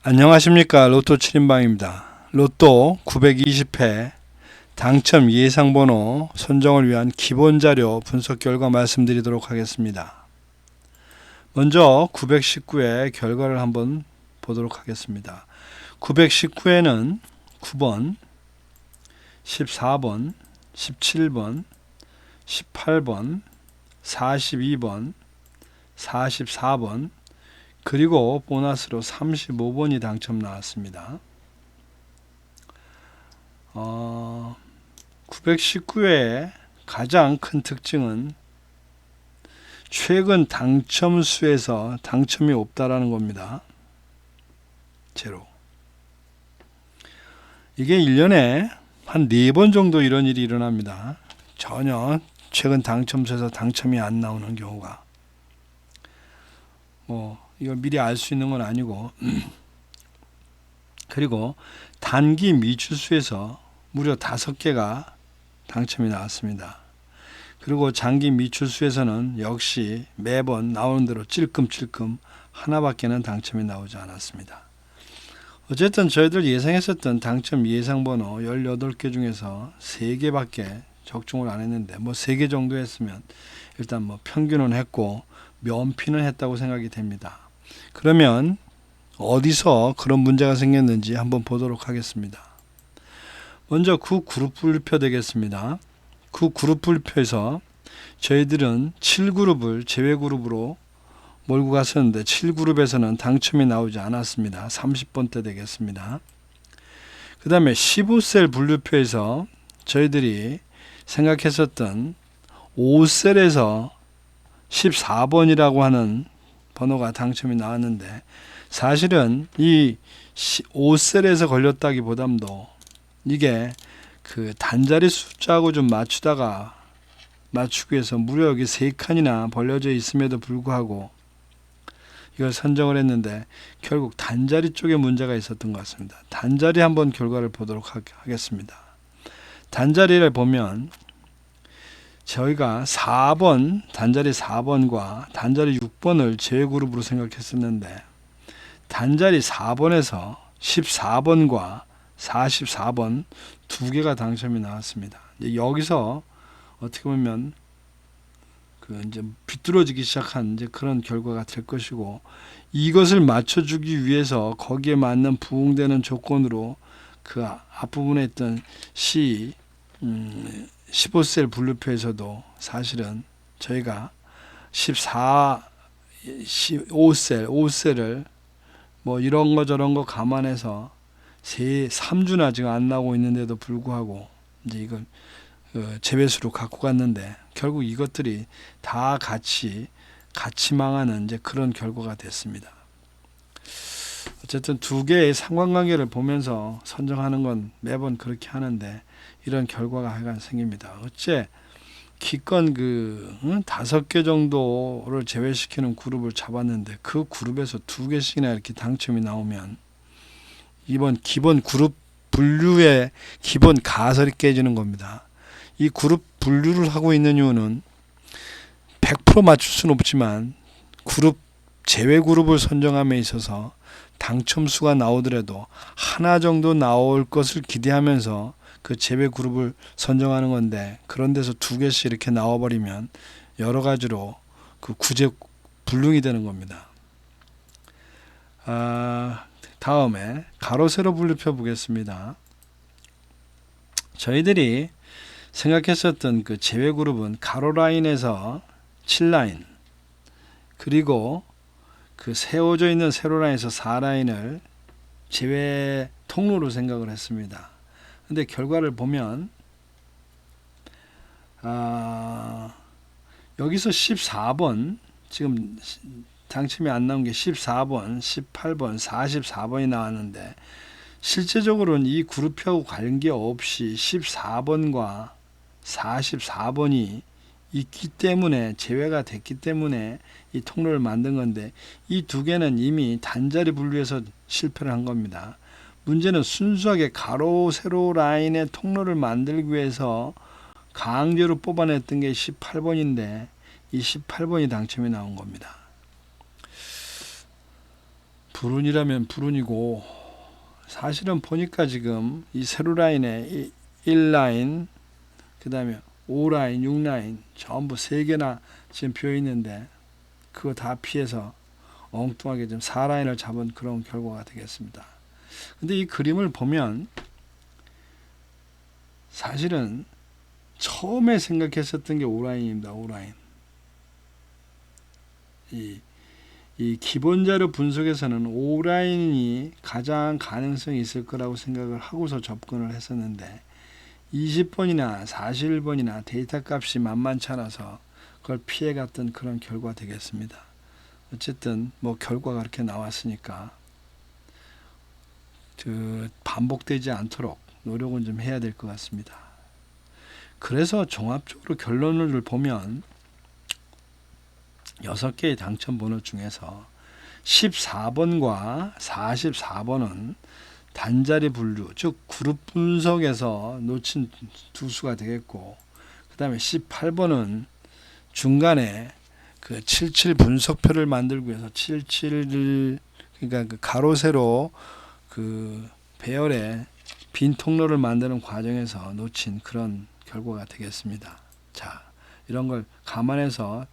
안녕하십니까. 로또 7인방입니다. 로또 920회 당첨 예상번호 선정을 위한 기본자료 분석 결과 말씀드리도록 하겠습니다. 먼저 919회 결과를 한번 보도록 하겠습니다. 919회는 9번, 14번, 17번, 18번, 42번, 44번, 그리고 보너스로 35번이 당첨 나왔습니다. 919회의 가장 큰 특징은 최근 당첨 수에서 당첨이 없다라는 겁니다. 제로. 이게 1년에 한 4번 정도 이런 일이 일어납니다. 전혀 최근 당첨 수에서 당첨이 안 나오는 경우가. 이걸 미리 알 수 있는 건 아니고, 그리고 단기 미추수에서 무려 5개가 당첨이 나왔습니다. 그리고 장기 미추수에서는 역시 매번 나오는 대로 찔끔찔끔 하나밖에는 당첨이 나오지 않았습니다. 어쨌든 저희들 예상했었던 당첨 예상번호 18개 중에서 3개밖에 적중을 안 했는데 3개 정도 했으면 일단 평균은 했고 면피는 했다고 생각이 됩니다. 그러면 어디서 그런 문제가 생겼는지 한번 보도록 하겠습니다. 먼저 그룹 분류표 되겠습니다. 그룹 분류표에서 저희들은 7그룹을 제외그룹으로 몰고 갔었는데 7그룹에서는 당첨이 나오지 않았습니다. 30번대 되겠습니다. 그 다음에 15셀 분류표에서 저희들이 생각했었던 5셀에서 14번이라고 하는 번호가 당첨이 나왔는데 사실은 이 5셀에서 걸렸다기보담도 이게 그 단자리 숫자하고 좀 맞추기 위해서 무려 여기 3칸이나 벌려져 있음에도 불구하고 이걸 선정을 했는데 결국 단자리 쪽에 문제가 있었던 것 같습니다. 단자리 한번 결과를 보도록 하겠습니다. 단자리를 보면 저희가 4번, 단자리 4번과 단자리 6번을 제외그룹으로 생각했었는데 단자리 4번에서 14번과 44번 2개가 당첨이 나왔습니다. 여기서 어떻게 보면 이제 비뚤어지기 시작한 이제 그런 결과가 될 것이고 이것을 맞춰주기 위해서 거기에 맞는 부응되는 조건으로 그 앞부분에 있던 15셀 분류표에서도 사실은 저희가 5셀을 이런 거 저런 거 감안해서 3주나 지금 안 나오고 있는데도 불구하고 이제 이걸 제외수로 갖고 갔는데 결국 이것들이 다 같이 망하는 이제 그런 결과가 됐습니다. 어쨌든 2개의 상관관계를 보면서 선정하는 건 매번 그렇게 하는데 이런 결과가 하여간 생깁니다. 어째 기껏 5개 정도를 제외시키는 그룹을 잡았는데 그 그룹에서 2개씩이나 이렇게 당첨이 나오면 이번 기본 그룹 분류의 기본 가설이 깨지는 겁니다. 이 그룹 분류를 하고 있는 이유는 100% 맞출 수는 없지만 제외 그룹을 선정함에 있어서 당첨수가 나오더라도 하나 정도 나올 것을 기대하면서 그 제외 그룹을 선정하는 건데 그런 데서 2개씩 이렇게 나와버리면 여러 가지로 그 구제 불능이 되는 겁니다. 다음에 가로 세로 분류표 보겠습니다. 저희들이 생각했었던 그 제외 그룹은 가로 라인에서 7라인 그리고 그 세워져 있는 세로 라인에서 4라인을 제외 통로로 생각을 했습니다. 근데 결과를 보면 여기서 14번 지금 당첨이 안 나온 게 14번, 18번, 44번이 나왔는데 실제적으로는 이 그룹표하고 관계없이 14번과 44번이 있기 때문에 제외가 됐기 때문에 이 통로를 만든 건데 이 2개는 이미 단자리 분류에서 실패를 한 겁니다. 문제는 순수하게 가로 세로 라인의 통로를 만들기 위해서 강제로 뽑아냈던 게 18번인데 이 18번이 당첨이 나온 겁니다. 불운이라면 불운이고, 사실은 보니까 지금 이 세로 라인에 1라인, 그 다음에 5라인, 6라인 전부 3개나 지금 비어 있는데 그거 다 피해서 엉뚱하게 좀 4라인을 잡은 그런 결과가 되겠습니다. 근데 이 그림을 보면 사실은 처음에 생각했었던 게 5라인입니다. 5라인. 이 기본자료 분석에서는 5라인이 가장 가능성이 있을 거라고 생각을 하고서 접근을 했었는데 20번이나 41번이나 데이터 값이 만만치 않아서 그걸 피해갔던 그런 결과 되겠습니다. 어쨌든 뭐 결과가 그렇게 나왔으니까 반복되지 않도록 노력은 좀 해야 될 것 같습니다. 그래서 종합적으로 결론을 보면 6개의 당첨 번호 중에서 14번과 44번은 단자리 분류, 즉 그룹 분석에서 놓친 두 수가 되겠고, 그 다음에 18번은 중간에 그 77 분석표를 만들기 위해서 77을, 그러니까 그 가로 세로 그 배열의 빈 통로를 만드는 과정에서 놓친 그런 결과가 되겠습니다. 자, 이런 걸 감안해서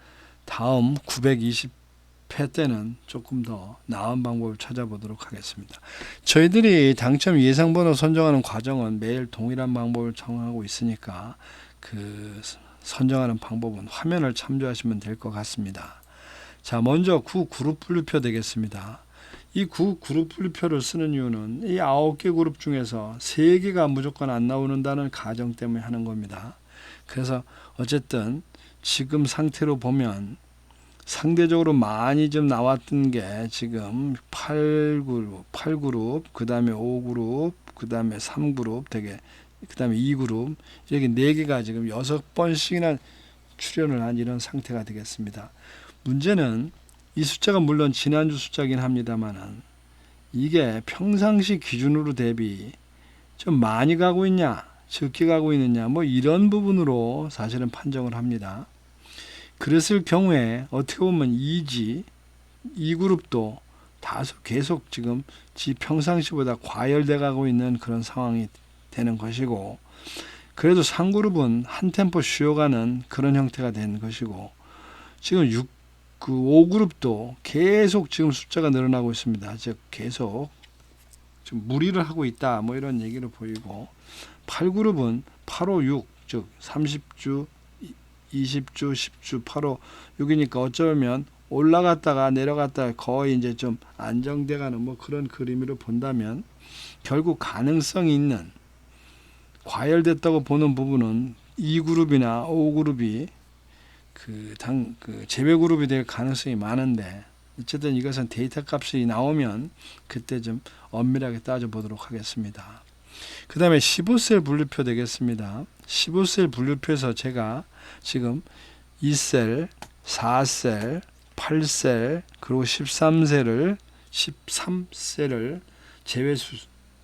다음 920회 때는 조금 더 나은 방법을 찾아보도록 하겠습니다. 저희들이 당첨 예상번호 선정하는 과정은 매일 동일한 방법을 정하고 있으니까 그 선정하는 방법은 화면을 참조하시면 될 것 같습니다. 자, 먼저 9 그룹 분류표 되겠습니다. 이 9 그룹 분류표를 쓰는 이유는 이 9개 그룹 중에서 3개가 무조건 안 나오는다는 가정 때문에 하는 겁니다. 그래서 어쨌든 지금 상태로 보면 상대적으로 많이 좀 나왔던 게 지금 8그룹, 그 다음에 5그룹, 그 다음에 3그룹, 그 다음에 2그룹, 이렇게 4개가 지금 6번씩이나 출현을 한 이런 상태가 되겠습니다. 문제는 이 숫자가 물론 지난주 숫자긴 합니다만은 이게 평상시 기준으로 대비 좀 많이 가고 있냐, 적게 가고 있느냐, 뭐 이런 부분으로 사실은 판정을 합니다. 그랬을 경우에 어떻게 보면 이 그룹도 다소 계속 지금 지 평상시보다 과열돼 가고 있는 그런 상황이 되는 것이고, 그래도 3그룹은 한 템포 쉬어가는 그런 형태가 된 것이고, 지금 5그룹도 계속 지금 숫자가 늘어나고 있습니다. 즉 계속 좀 무리를 하고 있다, 뭐 이런 얘기를 보이고, 8그룹은 8, 5, 6, 즉 30주, 20주, 10주, 8, 5, 6이니까 어쩌면 올라갔다가 내려갔다가 거의 이제 좀 안정돼가는 뭐 그런 그림으로 본다면 결국 가능성이 있는 과열됐다고 보는 부분은 2그룹이나 5그룹이 그 제외 그룹이 될 가능성이 많은데, 어쨌든 이것은 데이터 값이 나오면 그때 좀 엄밀하게 따져보도록 하겠습니다. 그 다음에 15셀 분류표 되겠습니다. 15셀 분류표에서 제가 지금 2셀, 4셀, 8셀, 그리고 13셀을 제외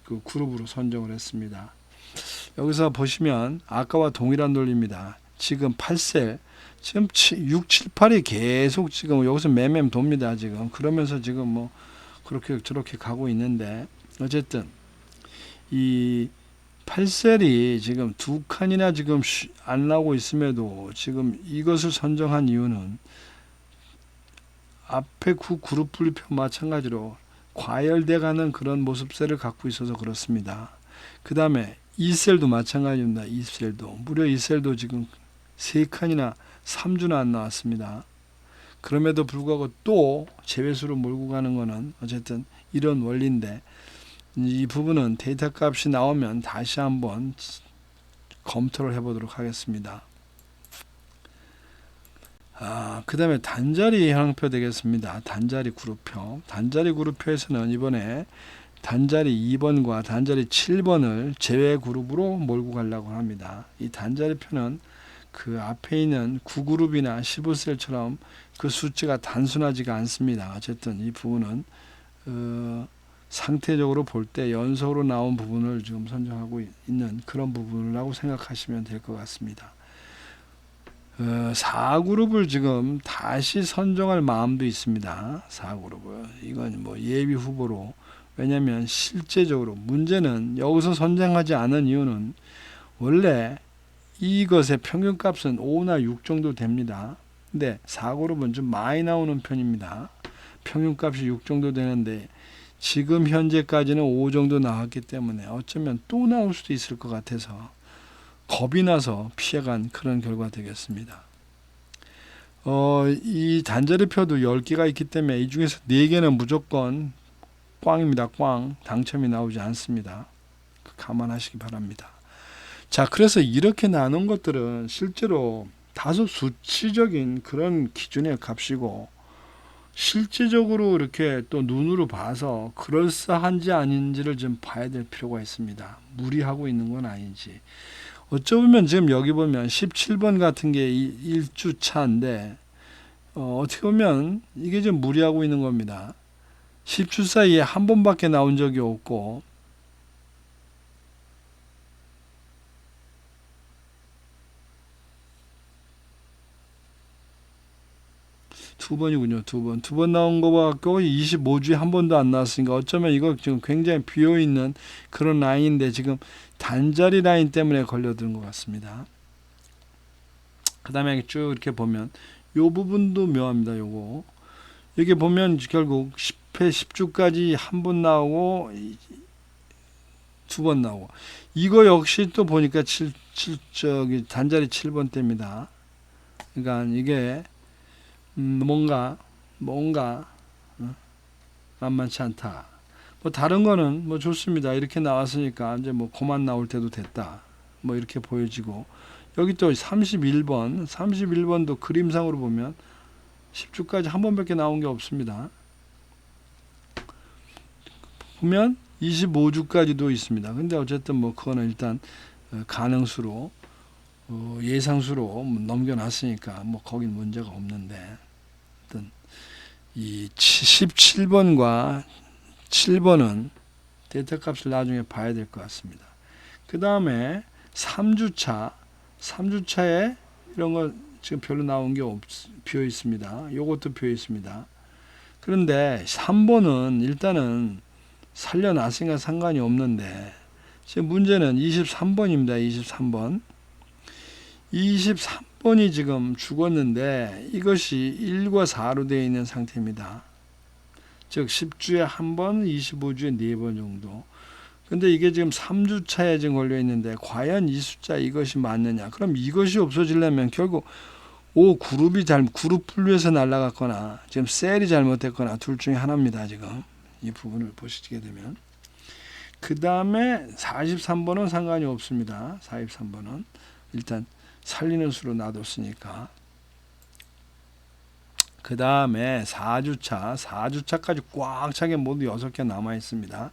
그 그룹으로 선정을 했습니다. 여기서 보시면 아까와 동일한 논리입니다. 지금 8셀, 지금 6, 7, 8이 계속 지금 여기서 매매면 돕니다. 지금 그러면서 지금 뭐 그렇게 저렇게 가고 있는데, 어쨌든 이 8셀이 지금 2칸이나 지금 안 나오고 있음에도 지금 이것을 선정한 이유는 앞에 9 그룹 분류표 마찬가지로 과열돼가는 그런 모습셀을 갖고 있어서 그렇습니다. 그 다음에 2셀도 마찬가지입니다. 2셀도 무려 2셀도 지금 3칸이나 3주나 안 나왔습니다. 그럼에도 불구하고 또 제외수로 몰고 가는 것은 어쨌든 이런 원리인데, 이 부분은 데이터 값이 나오면 다시 한번 검토를 해보도록 하겠습니다. 그 다음에 단자리 형표 되겠습니다. 단자리 그룹표. 단자리 그룹표에서는 이번에 단자리 2번과 단자리 7번을 제외 그룹으로 몰고 가려고 합니다. 이 단자리 표는 그 앞에 있는 9그룹이나 15셀처럼 그 숫자가 단순하지가 않습니다. 어쨌든 이 부분은 상태적으로 볼 때 연속으로 나온 부분을 지금 선정하고 있는 그런 부분이라고 생각하시면 될 것 같습니다. 4그룹을 지금 다시 선정할 마음도 있습니다. 4그룹을. 이건 뭐 예비 후보로. 왜냐하면 실제적으로 문제는 여기서 선정하지 않은 이유는 원래 이것의 평균값은 5나 6 정도 됩니다. 근데 4그룹은 좀 많이 나오는 편입니다. 평균값이 6 정도 되는데 지금 현재까지는 5 정도 나왔기 때문에 어쩌면 또 나올 수도 있을 것 같아서 겁이 나서 피해간 그런 결과 되겠습니다. 이 단자리표도 10개가 있기 때문에 이 중에서 4개는 무조건 꽝입니다. 꽝. 당첨이 나오지 않습니다. 감안하시기 바랍니다. 자, 그래서 이렇게 나눈 것들은 실제로 다소 수치적인 그런 기준의 값이고 실제적으로 이렇게 또 눈으로 봐서 그럴싸한지 아닌지를 좀 봐야 될 필요가 있습니다. 무리하고 있는 건 아닌지. 어쩌면 지금 여기 보면 17번 같은 게 1주 차인데 어떻게 보면 이게 좀 무리하고 있는 겁니다. 10주 사이에 한 번밖에 나온 적이 없고 두 번이군요. 두 번 나온 거밖에 25주에 한 번도 안 나왔으니까 어쩌면 이거 지금 굉장히 비어있는 그런 라인인데 지금 단자리 라인 때문에 걸려드는 것 같습니다. 그 다음에 쭉 이렇게 보면 요 부분도 묘합니다. 요거 여기 보면 결국 10회 10주까지 한 번 나오고 두 번 나오고 이거 역시 또 보니까 저기 단자리 7번 때입니다. 그러니까 이게 뭔가 만만치 않다. 뭐 다른 거는 뭐 좋습니다. 이렇게 나왔으니까 이제 뭐 그만 나올 때도 됐다. 뭐 이렇게 보여지고 여기 또 31번도 그림상으로 보면 10주까지 한 번밖에 나온 게 없습니다. 보면 25주까지도 있습니다. 근데 어쨌든 뭐 그거는 일단 가능수로 예상수로 넘겨놨으니까 뭐 거긴 문제가 없는데 어떤 이 17번과 7번은 데이터 값을 나중에 봐야 될 것 같습니다. 그 다음에 3주차에 이런 거 지금 별로 나온 게 비어 있습니다. 요것도 비어 있습니다. 그런데 3번은 일단은 살려놨으니까 상관이 없는데 지금 문제는 23번입니다. 23번. 23번이 지금 죽었는데 이것이 1과 4로 되어 있는 상태입니다. 즉 10주에 한 번, 25주에 4번 정도. 근데 이게 지금 3주차에 지금 걸려 있는데 과연 이 숫자 이것이 맞느냐? 그럼 이것이 없어지려면 결국 그룹 분류해서 날아갔거나 지금 셀이 잘못됐거나 둘 중에 하나입니다. 지금 이 부분을 보시게 되면 그 다음에 43번은 상관이 없습니다. 43번은 일단 살리는 수로 놔뒀으니까. 그 다음에 4주차까지 꽉 차게 모두 6개 남아 있습니다.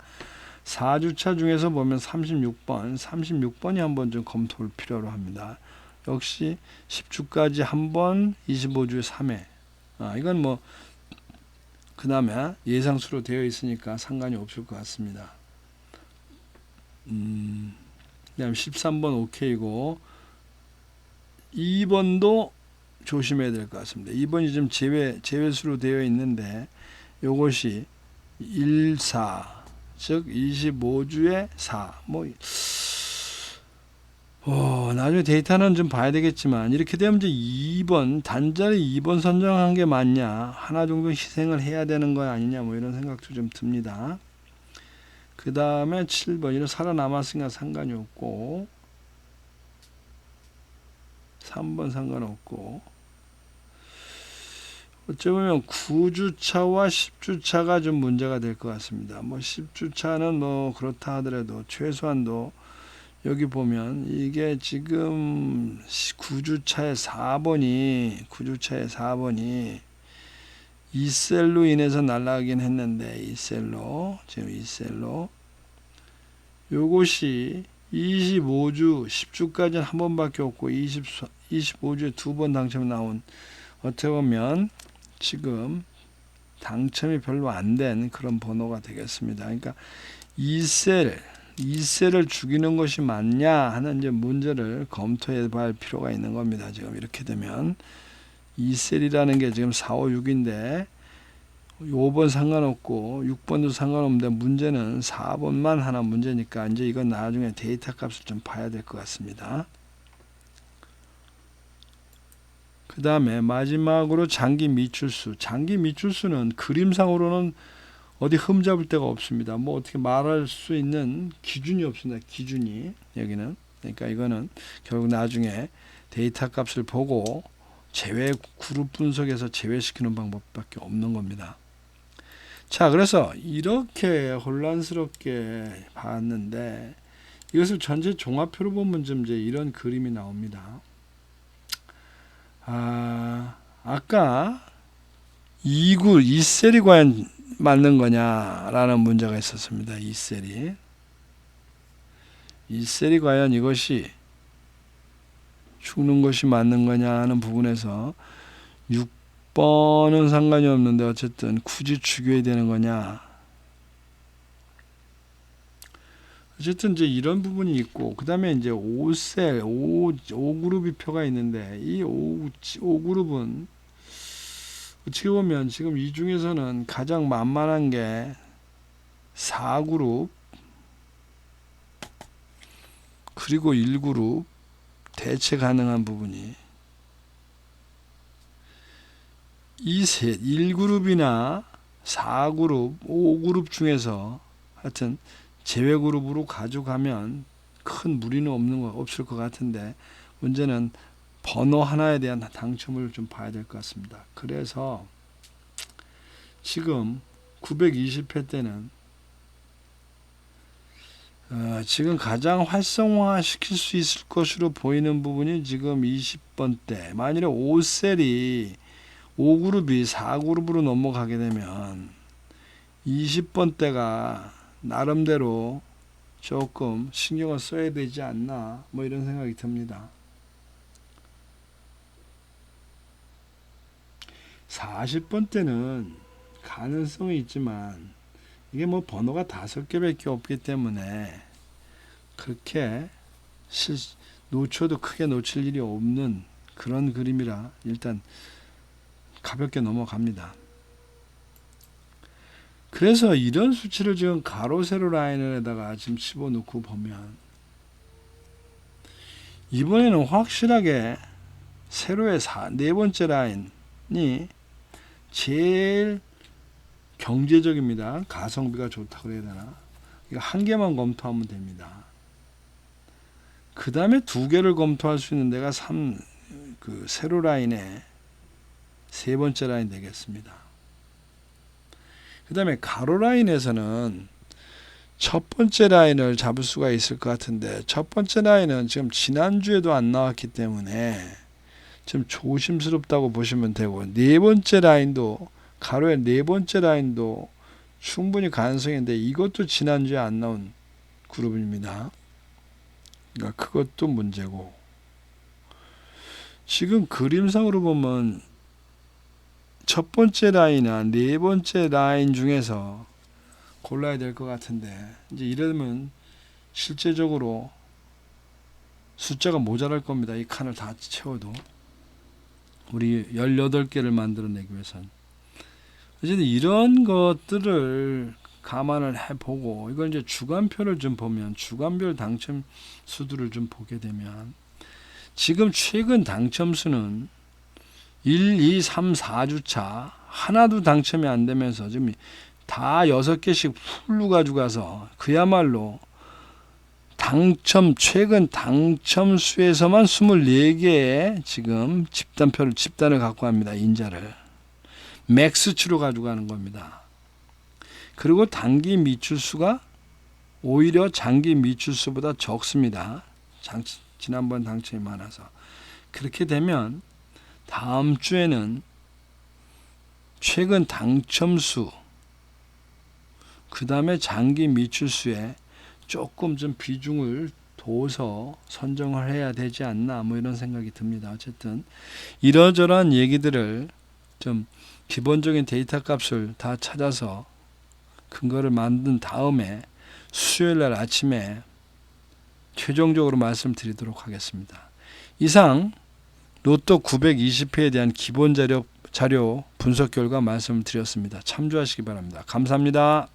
4주차 중에서 보면 36번이 한번 좀 검토를 필요로 합니다. 역시 10주까지 한번 25주에 3회. 이건 뭐 그 다음에 예상수로 되어 있으니까 상관이 없을 것 같습니다. 그 다음 13번 오케이고 2번도 조심해야 될 것 같습니다. 2번이 좀 제외수로 되어 있는데 요것이 1, 4, 즉 25주에 4. 나중에 데이터는 좀 봐야 되겠지만 이렇게 되면 이제 2번 단자리 2번 선정한 게 맞냐, 하나 정도 희생을 해야 되는 거 아니냐 뭐 이런 생각도 좀 듭니다. 그 다음에 7번 이런 살아남았으니까 상관이 없고 3번 상관없고 어쩌면 9주차와 10주차가 좀 문제가 될 것 같습니다. 뭐 10주차는 뭐 그렇다 하더라도 최소한도 여기 보면 이게 지금 9주차의 4번이 이 셀로 인해서 날아가긴 했는데 이 셀로 요것이 25주 10주까지는 한 번밖에 없고 25주에 두 번 당첨 나온 어떻게 보면 지금 당첨이 별로 안 된 그런 번호가 되겠습니다. 그러니까 이 셀 이셀을 죽이는 것이 맞냐 하는 이제 문제를 검토해 봐야 할 필요가 있는 겁니다. 지금 이렇게 되면 이셀이라는 게 지금 4, 5, 6인데 5번 상관없고 6번도 상관없는데 문제는 4번만 하나 문제니까 이제 이건 나중에 데이터 값을 좀 봐야 될 것 같습니다. 그 다음에 마지막으로 장기 미출수. 장기 미출수는 그림상으로는 어디 흠잡을 데가 없습니다. 뭐 어떻게 말할 수 있는 기준이 없습니다. 기준이 여기는. 그러니까 이거는 결국 나중에 데이터 값을 보고 제외 그룹 분석에서 제외시키는 방법밖에 없는 겁니다. 자, 그래서 이렇게 혼란스럽게 봤는데 이것을 전체 종합표로 보면 좀 이제 이런 그림이 나옵니다. 아까 2셀이 과연 맞는 거냐라는 문제가 있었습니다. 2셀이 과연 이것이 죽는 것이 맞는 거냐 하는 부분에서 6번은 상관이 없는데 어쨌든 굳이 죽여야 되는 거냐. 어쨌든 이제 이런 부분이 있고, 그 다음에 이제 5셀, 5그룹이 표가 있는데, 이 5그룹은 어떻게 보면 지금 이 중에서는 가장 만만한 게 4그룹, 그리고 1그룹, 대체 가능한 부분이 이 1그룹이나 4그룹, 5그룹 중에서 하여튼 제외 그룹으로 가져가면 큰 무리는 없을 것 같은데 문제는 번호 하나에 대한 당첨을 좀 봐야 될 것 같습니다. 그래서 지금 920회 때는 지금 가장 활성화 시킬 수 있을 것으로 보이는 부분이 지금 20번 때, 만일에 5셀이 5그룹이 4그룹으로 넘어가게 되면 20번 때가 나름대로 조금 신경을 써야 되지 않나, 뭐 이런 생각이 듭니다. 40번 때는 가능성이 있지만 이게 뭐 번호가 5개밖에 없기 때문에 그렇게 놓쳐도 크게 놓칠 일이 없는 그런 그림이라 일단 가볍게 넘어갑니다. 그래서 이런 수치를 지금 가로 세로 라인에다가 지금 집어넣고 보면 이번에는 확실하게 세로의 네 번째 라인이 제일 경제적입니다. 가성비가 좋다고 그래야 되나? 이거 한 개만 검토하면 됩니다. 그 다음에 2개를 검토할 수 있는 데가 세로 라인의 세 번째 라인 되겠습니다. 그 다음에 가로 라인에서는 첫 번째 라인을 잡을 수가 있을 것 같은데 첫 번째 라인은 지금 지난주에도 안 나왔기 때문에 좀 조심스럽다고 보시면 되고, 네 번째 라인도, 가로의 네 번째 라인도 충분히 가능성이 있는데 이것도 지난주에 안 나온 그룹입니다. 그러니까 그것도 문제고, 지금 그림상으로 보면 첫 번째 라인이나 네 번째 라인 중에서 골라야 될 것 같은데, 이제 이러면 실제적으로 숫자가 모자랄 겁니다. 이 칸을 다 채워도. 우리 18개를 만들어내기 위해서는. 어쨌든 이런 것들을 감안을 해보고, 이걸 이제 주간표를 좀 보면, 주간별 당첨 수들을 좀 보게 되면, 지금 최근 당첨수는 1, 2, 3, 4주차 하나도 당첨이 안 되면서 지금 다 6개씩 풀로 가져가서 그야말로 최근 당첨수에서만 24개의 지금 집단을 갖고 합니다. 인자를. 맥스치로 가져가는 겁니다. 그리고 단기 미출수가 오히려 장기 미출수보다 적습니다. 지난번 당첨이 많아서. 그렇게 되면 다음 주에는 최근 당첨수, 그 다음에 장기 미출수에 조금 좀 비중을 둬서 선정을 해야 되지 않나, 뭐 이런 생각이 듭니다. 어쨌든 이러저러한 얘기들을 좀 기본적인 데이터 값을 다 찾아서 근거를 만든 다음에 수요일 날 아침에 최종적으로 말씀드리도록 하겠습니다. 이상 로또 920회에 대한 기본 자료 분석 결과 말씀을 드렸습니다. 참조하시기 바랍니다. 감사합니다.